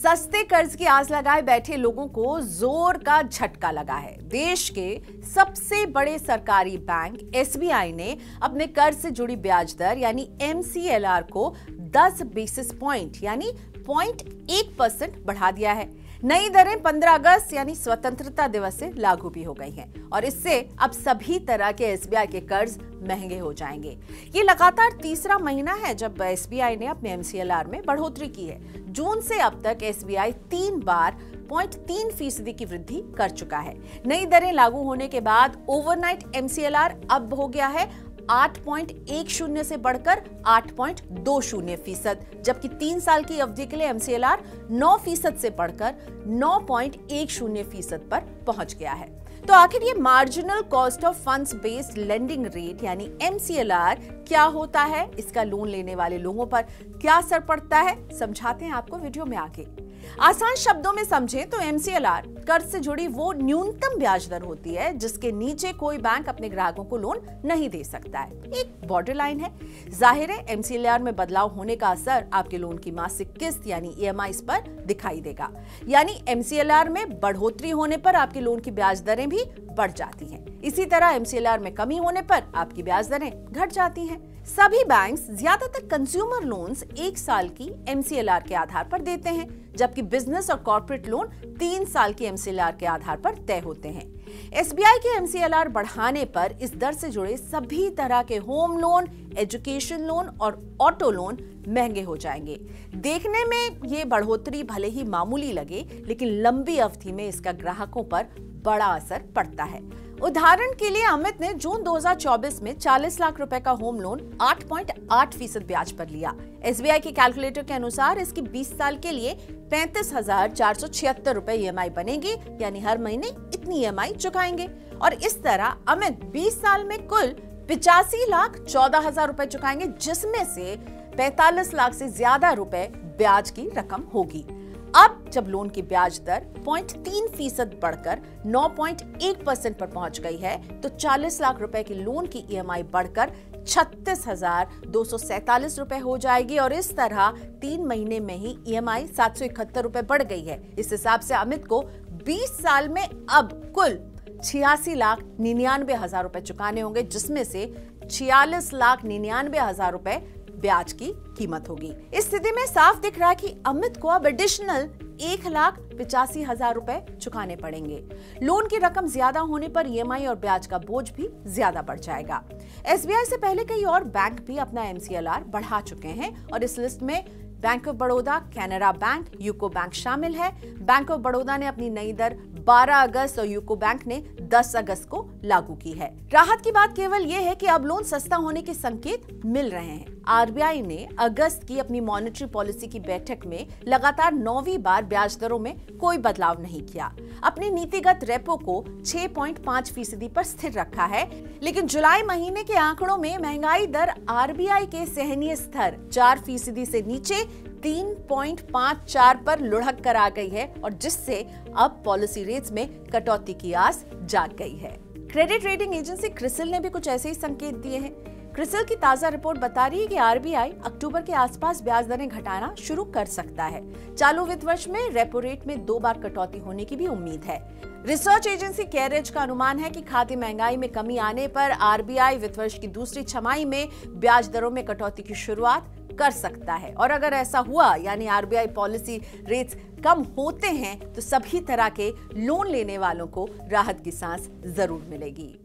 सस्ते कर्ज की आस लगाए बैठे लोगों को जोर का झटका लगा है। देश के सबसे बड़े सरकारी बैंक एसबीआई ने अपने कर्ज से जुड़ी ब्याज दर यानी एमसीएलआर को 10 बेसिस पॉइंट यानी 0.1% बढ़ा दिया है। नई दरें 15 अगस्त यानी स्वतंत्रता दिवस से लागू भी हो गई हैं और इससे अब सभी तरह के एसबीआई के कर्ज महंगे हो जाएंगे। ये लगातार तीसरा महीना है जब एसबीआई ने अपने एमसीएलआर में बढ़ोतरी की है। जून से अब तक एसबीआई 3 बार 0.3% की वृद्धि कर चुका है। नई दरें लागू होने के बाद ओवरनाइट एमसीएलआर अब हो गया है 8.10 से बढ़कर 8.20%, जबकि 3 साल की अवधि के लिए एमसीएलआर 9% से बढ़कर 9.10% पर पहुंच गया है। तो आखिर ये marginal cost of funds based lending rate यानी एमसीएलआर क्या होता है, इसका लोन लेने वाले लोगों पर क्या असर पड़ता है, समझाते हैं आपको वीडियो में आगे। आसान शब्दों में समझें तो एमसीएलआर कर्ज से जुड़ी वो न्यूनतम ब्याज दर होती है जिसके नीचे कोई बैंक अपने ग्राहकों को लोन नहीं दे सकता है। एक बॉर्डर लाइन है। जाहिर है एमसीएलआर में बदलाव होने का असर आपके लोन की मासिक किस्त यानी ईएमआई पर दिखाई देगा। यानी एमसीएलआर में बढ़ोतरी होने पर आपके लोन की ब्याज दरें भी बढ़ जाती हैं। इसी तरह एमसीएलआर में कमी होने पर आपकी ब्याज दरें घट जाती हैं। सभी बैंक्स ज्यादातर कंज्यूमर लोन्स 1 साल की एमसीएलआर के आधार पर देते हैं, जबकि बिजनेस और कॉर्पोरेट लोन 3 साल की एमसीएलआर के आधार पर तय होते हैं। एसबीआई के एमसीएलआर बढ़ाने पर इस दर से जुड़े सभी तरह के होम लोन, एजुकेशन लोन और ऑटो लोन महंगे हो जाएंगे। देखने में ये बढ़ोतरी भले ही मामूली लगे, लेकिन लंबी अवधि में इसका ग्राहकों पर बड़ा असर पड़ता है। उदाहरण के लिए अमित ने जून 2024 में 40 लाख रुपए का होम लोन 8.8% ब्याज पर लिया। एसबीआई के कैलकुलेटर के अनुसार इसकी 20 साल के लिए 35,476 रुपए ईएमआई बनेगी, यानी हर महीने इतनी ईएमआई चुकाएंगे। और इस तरह अमित 20 साल में कुल 85,14,000 रुपए चुकाएंगे, जिसमें से 45 लाख से ज्यादा रुपए ब्याज की रकम होगी। अब जब लोन की ब्याज दर 0.3% बढ़कर 9.1% पर पहुंच गई है, तो 40 लाख रुपए के लोन की ईएमआई बढ़कर 36,247 रुपए हो जाएगी और इस तरह 3 महीने में ही ईएमआई 771 रुपए बढ़ गई है। इस हिसाब से अमित को 20 साल में अब कुल 86,99,000 रुपए चुकाने होंगे, जिसमें से 46,99,000 रुपए ब्याज की कीमत होगी। इस स्थिति में साफ दिख रहा है कि अमित को अब एडिशनल 1,85,000 रुपए चुकाने पड़ेंगे। लोन की रकम ज्यादा होने पर ईएमआई और ब्याज का बोझ भी ज्यादा बढ़ जाएगा। एसबीआई से पहले कई और बैंक भी अपना एमसीएलआर बढ़ा चुके हैं और इस लिस्ट में bank of Baroda, Canara bank, UCO bank शामिल है। बैंक ऑफ बड़ौदा ने अपनी नई दर 12 अगस्त और यूको बैंक ने 10 अगस्त को लागू की है। राहत की बात केवल ये है कि अब लोन सस्ता होने के संकेत मिल रहे हैं। आरबीआई ने अगस्त की अपनी मॉनेटरी पॉलिसी की बैठक में लगातार 9वीं बार ब्याज दरों में कोई बदलाव नहीं किया। अपनी नीतिगत रेपो को 6.5% पर स्थिर रखा है, लेकिन जुलाई महीने के आंकड़ों में महंगाई दर आरबीआई के सहनीय स्तर 4% से नीचे 3.54 पर लुढ़क कर आ गई है और जिससे अब पॉलिसी रेट्स में कटौती की आस जाग गई है। क्रेडिट रेटिंग एजेंसी क्रिसिल ने भी कुछ ऐसे ही संकेत दिए हैं। क्रिसिल की ताजा रिपोर्ट बता रही है कि आरबीआई अक्टूबर के आसपास ब्याज दरें घटाना शुरू कर सकता है। चालू वित्त वर्ष में रेपो रेट में 2 बार कटौती होने की भी उम्मीद है। रिसर्च एजेंसी कैरेज का अनुमान है कि खाद्य महंगाई में कमी आने पर आरबीआई वित्त वर्ष की दूसरी छमाही में ब्याज दरों में कटौती की शुरुआत कर सकता है और अगर ऐसा हुआ यानी आरबीआई पॉलिसी रेट्स कम होते हैं तो सभी तरह के लोन लेने वालों को राहत की सांस जरूर मिलेगी।